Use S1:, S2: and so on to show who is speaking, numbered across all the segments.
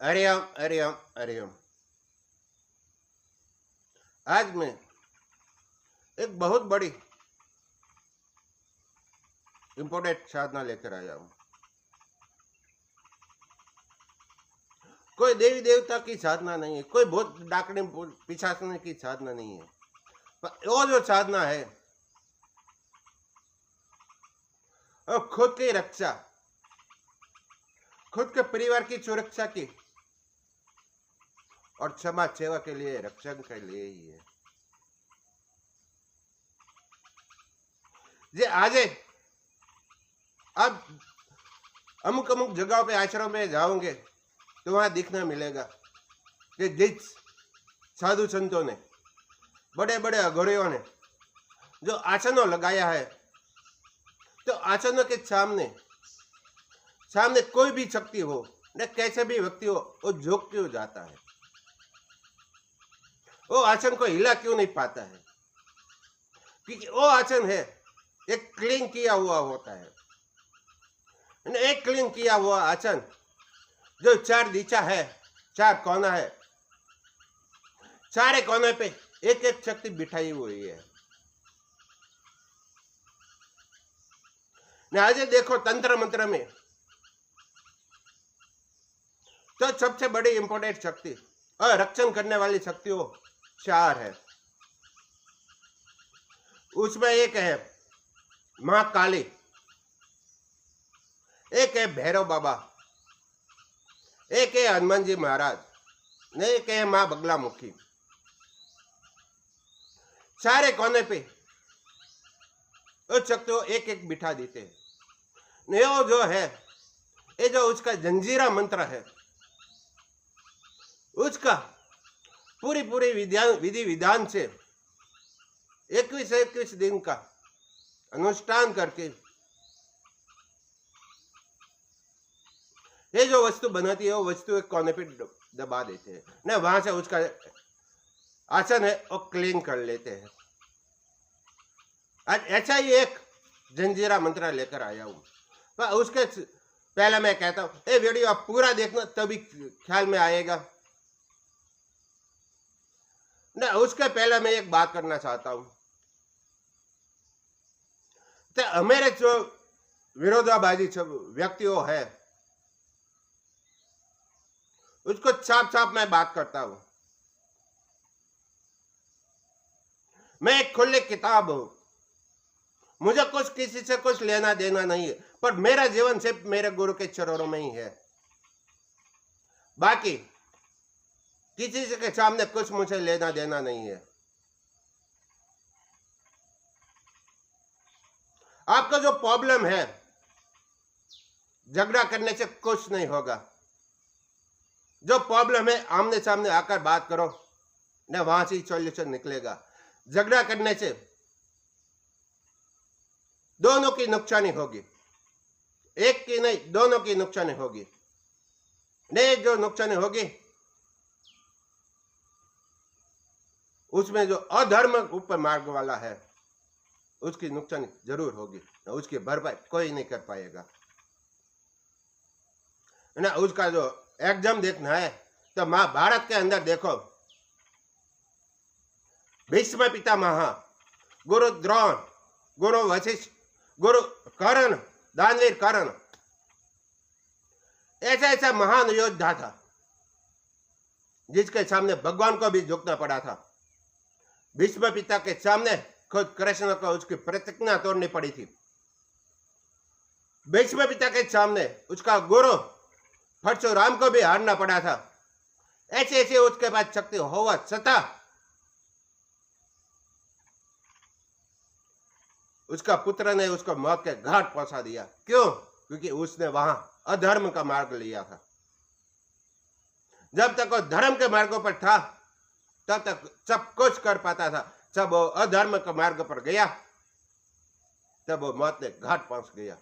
S1: हरिओम हरिओम हरिओम। आज मैं एक बहुत बड़ी इंपोर्टेंट साधना लेकर आया हूँ। कोई देवी देवता की साधना नहीं है, कोई बहुत डाकने पिछाचने की साधना नहीं है, पर वो जो साधना है वो खुद की रक्षा, खुद के परिवार की सुरक्षा की और समाज सेवा के लिए, रक्षण के लिए ही है। जे आज अब अमुक अमुक जगहों पे आश्रम में जाओगे तो वहां दिखना मिलेगा कि जिस साधु संतों ने, बड़े बड़े अघोरियों ने जो आसनों लगाया है, तो आसनों के सामने सामने कोई भी शक्ति हो न कैसे भी व्यक्ति हो, वो झुक क्यों जाता है? वो आसन को हिला क्यों नहीं पाता है? क्योंकि वो आसन है एक क्लीन किया हुआ होता है। एक क्लीन किया हुआ आसन जो चार दिशा है, चार कोना है, सारे कोने पे एक एक शक्ति बिठाई हुई है। आज देखो तंत्र मंत्र में तो सबसे बड़ी इंपोर्टेंट शक्ति और रक्षण करने वाली शक्तियों चार है। उसमें एक है मां काली, एक है भैरव बाबा, एक है हनुमान जी महाराज, एक है मां बगला मुखी। सारे कोने पे उस शक्ति को एक एक बिठा देते हैं। वो जो है, ये जो उसका जंजीरा मंत्र है, उसका पूरी पूरी विधि विधान से 21 दिन का अनुष्ठान करके ये जो वस्तु बनाती है वो वस्तु एक कोने पे दबा देते हैं ना, वहां से उसका आसन है वो क्लीन कर लेते हैं। आज ऐसा ही एक जंजीरा मंत्र लेकर आया हूं, पर उसके पहले मैं कहता हूं ये वीडियो आप पूरा देखना, तभी ख्याल में आएगा ना। उसके पहले मैं एक बात करना चाहता हूं, तो हमारे जो विरोधाभासी व्यक्तियों है उसको साफ साफ मैं बात करता हूं। मैं एक खुली किताब हूं, मुझे कुछ किसी से कुछ लेना देना नहीं है, पर मेरा जीवन सिर्फ मेरे गुरु के चरणों में ही है। बाकी किसी के सामने कुछ मुझे लेना देना नहीं है। आपका जो प्रॉब्लम है, झगड़ा करने से कुछ नहीं होगा। जो प्रॉब्लम है आमने सामने आकर बात करो ना, वहां से सॉल्यूशन निकलेगा। झगड़ा करने से दोनों की नुकसानी होगी, एक की नहीं, दोनों की नुकसानी होगी। नहीं, जो नुकसानी होगी उसमें जो अधर्म ऊपर मार्ग वाला है उसकी नुकसानी जरूर होगी, उसकी भरपाई कोई नहीं कर पाएगा ना। उसका जो एग्जाम देखना है तो महाभारत के अंदर देखो, भीष्म पितामह, गुरु द्रोण, गुरु वशिष्ठ, गुरु कर्ण, दानवीर कर्ण, ऐसा ऐसा महान योद्धा था जिसके सामने भगवान को भी झुकना पड़ा था। भीष्म पिता के सामने खुद कृष्ण को उसकी प्रतिज्ञा तोड़नी पड़ी थी। भीष्म पिता के सामने उसका गुरु परशुराम को भी हारना पड़ा था। ऐसे ऐसे उसके पास शक्ति होवा सता उसका पुत्र ने उसको मौत के घाट पहुंचा दिया। क्यों? क्योंकि उसने वहां अधर्म का मार्ग लिया था। जब तक वो धर्म के मार्गों पर था तब तक सब कुछ कर पाता था। जब वो अधर्म के मार्ग पर गया तब वो मौत के घाट पहुंच गया।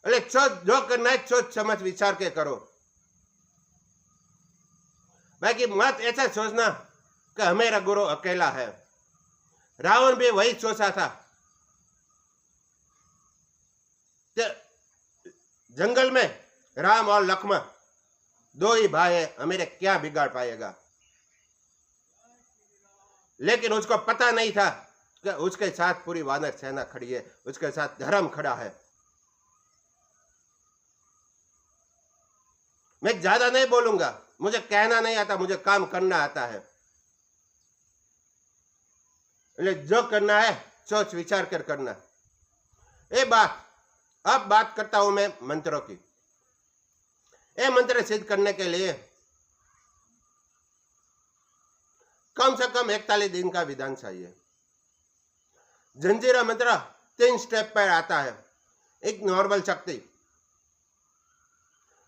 S1: अरे जो करना है सोच समझ विचार के करो, बाकी मत ऐसा सोचना कि हमारा गुरु अकेला है। रावण भी वही सोचा था। जंगल में राम और लक्ष्मण दो ही भाई है, हमें क्या बिगाड़ पाएगा। लेकिन उसको पता नहीं था कि उसके साथ पूरी वानर सेना खड़ी है, उसके साथ धर्म खड़ा है। मैं ज्यादा नहीं बोलूंगा, मुझे कहना नहीं आता, मुझे काम करना आता है। जो करना है सोच विचार कर करना। अब बात करता हूं मैं मंत्रों की। ये मंत्र सिद्ध करने के लिए कम से कम 41 दिन का विधान चाहिए। जंजीरा मंत्र 3 स्टेप पर आता है। एक नॉर्मल शक्ति,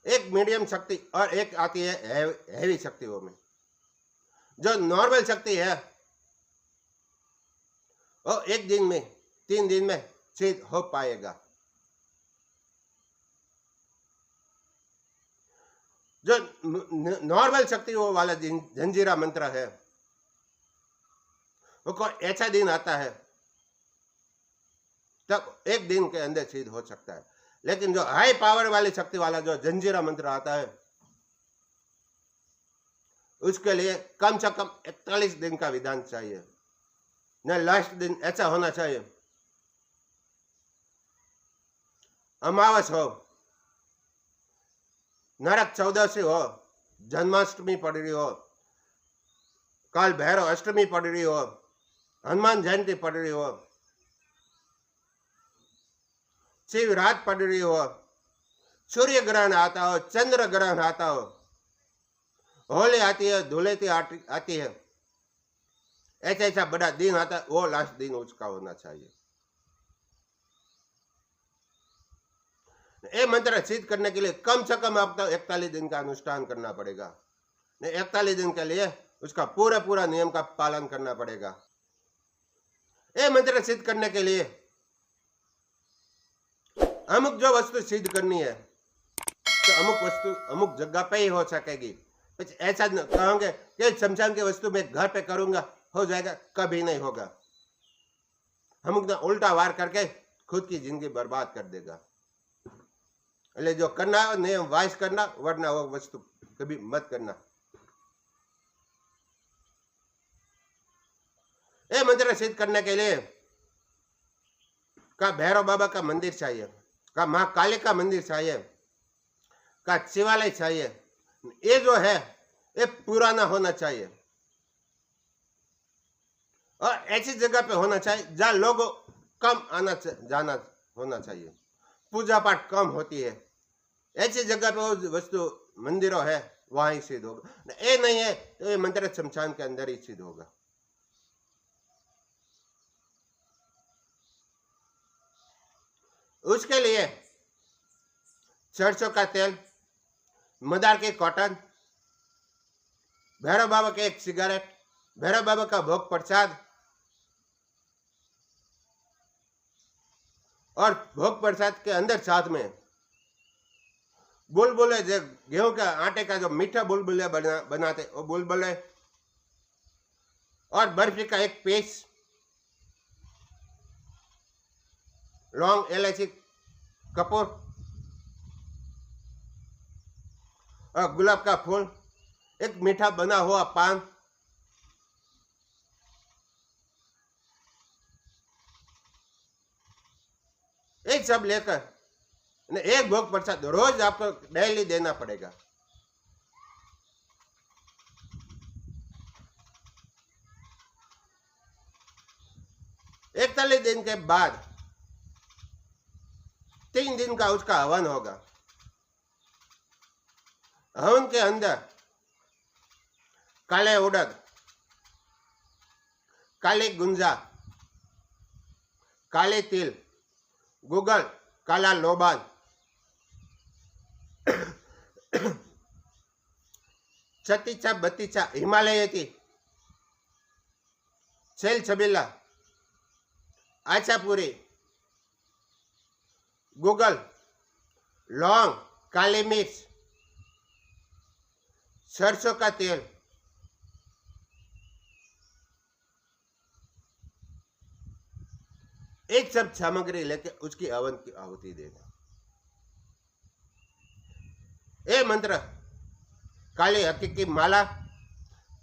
S1: एक मीडियम शक्ति और एक आती है हैवी शक्तियों में। जो नॉर्मल शक्ति है वो 1 दिन में 3 दिन में सिद्ध हो पाएगा। जो नॉर्मल शक्ति वो वाला जंजीरा मंत्र है वो कोई ऐसा दिन आता है तब 1 दिन के अंदर सिद्ध हो सकता है। लेकिन जो हाई पावर वाली शक्ति वाला जो जंजीरा मंत्र आता है उसके लिए कम से कम 41 दिन का विधान चाहिए। न लास्ट दिन ऐसा होना चाहिए अमावस हो, नरक चौदशी हो, जन्माष्टमी पड़ रही हो, काल भैरव अष्टमी पड़ रही हो, हनुमान जयंती पड़ रही हो, शिवरात पड़ रही हो, सूर्य ग्रहण आता हो, चंद्र ग्रहण आता हो, होली आती है, धुलेटी आती है, ऐसा ऐसा बड़ा दिन आता है, वो लास्ट दिन उसका होना चाहिए। ये मंत्र सिद्ध करने के लिए कम से कम आपको 41 दिन का अनुष्ठान करना पड़ेगा। 41 दिन के लिए उसका पूरा नियम का पालन करना पड़ेगा। ये मंत्र सिद्ध करने के लिए अमुक जो वस्तु सिद्ध करनी है तो अमुक वस्तु अमुक जगह पे ही हो सकेगी। ऐसा कहोगे कि शमशान की वस्तु मैं घर पे करूंगा हो जाएगा, कभी नहीं होगा। अमुक ने उल्टा वार करके खुद की जिंदगी बर्बाद कर देगा। એટલે जो करना नियम वाइज करना, वरना वो वस्तु कभी मत करना। ये मंत्र सिद्ध करने के लिए का भैरव बाबा का मंदिर चाहिए, का मां काली का मंदिर चाहिए, का शिवालय चाहिए। ये जो है ये पुराना होना चाहिए और ऐसी जगह पे होना चाहिए जहां लोग कम आना जाना होना चाहिए, पूजा पाठ कम होती है। ऐसी जगह पे वो वस्तु मंदिरों है वहां ही सिद्ध होगा। ये नहीं है तो ये मंत्र शमशान के अंदर ही सिद्ध होगा। उसके लिए सरसों का तेल, मदार के कॉटन, भैरव बाबा के 1 सिगरेट, भैरव बाबा का भोग प्रसाद और भोग प्रसाद के अंदर साथ में बुलबुले, जो गेहूं का आटे का जो मीठा बुलबुले बनाते वो बुलबुले और बर्फी का 1 पीस, लौंग, इलायची, कपूर और गुलाब का फूल, 1 मीठा बना हुआ पान, एक सब लेकर 1 भोग प्रसाद रोज आपको डेली देना पड़ेगा। एक 41 दिन के बाद 3 दिन का उसका हवन होगा। हवन के अंदर काले उड़द, काली गुंजा, काले तिल, गुगल, काला लोबान, छत्तीचा बत्तीचा, हिमालयती, सेल छबीला, आचापुरी, गुगल, लौंग, काली मिर्च, सरसों का तेल, एक सब सामग्री लेके उसकी हवन की आहुति देना। ए मंत्र काली हकीकी माला,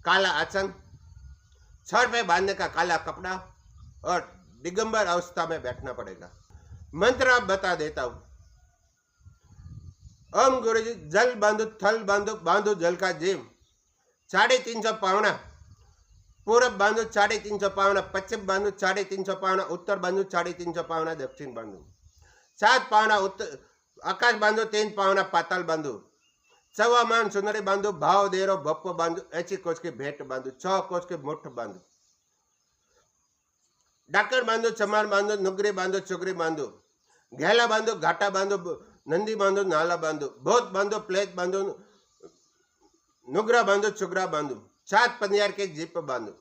S1: काला आसन, सर पे बांधने का काला कपड़ा और दिगंबर अवस्था में बैठना पड़ेगा। मंत्र आप बता देता हूं। ओम गुरुजी जल बांधो, थल बांधो, बांधो जल का जीव, 350 पावना पूरब बांधो, 350 पावना पश्चिम बांधो, 350 पावना उत्तर बांधो, 350 पावना दक्षिण बांधो, 7 पावना उत्तर आकाश बांधो, 3 पावना पाताल बांधो, 1.25 मान सुंदरी बांधो, भाव देरो बप्पो बांधो, 80 कोच के भेंट बांधो, 6 कोच के मुठ बांधो, डाकर बांधो, चमार बांधो, नुगरी बांधो, चुगरी बांधो, घेला बांधो, घाटा बांधो, नंदी बांधो, नाला बांधो, भूत बांधो, प्लेट बांधो, नुगरा बांधो, चुगरा बांधो, 7 पनियार के जीप बांधो,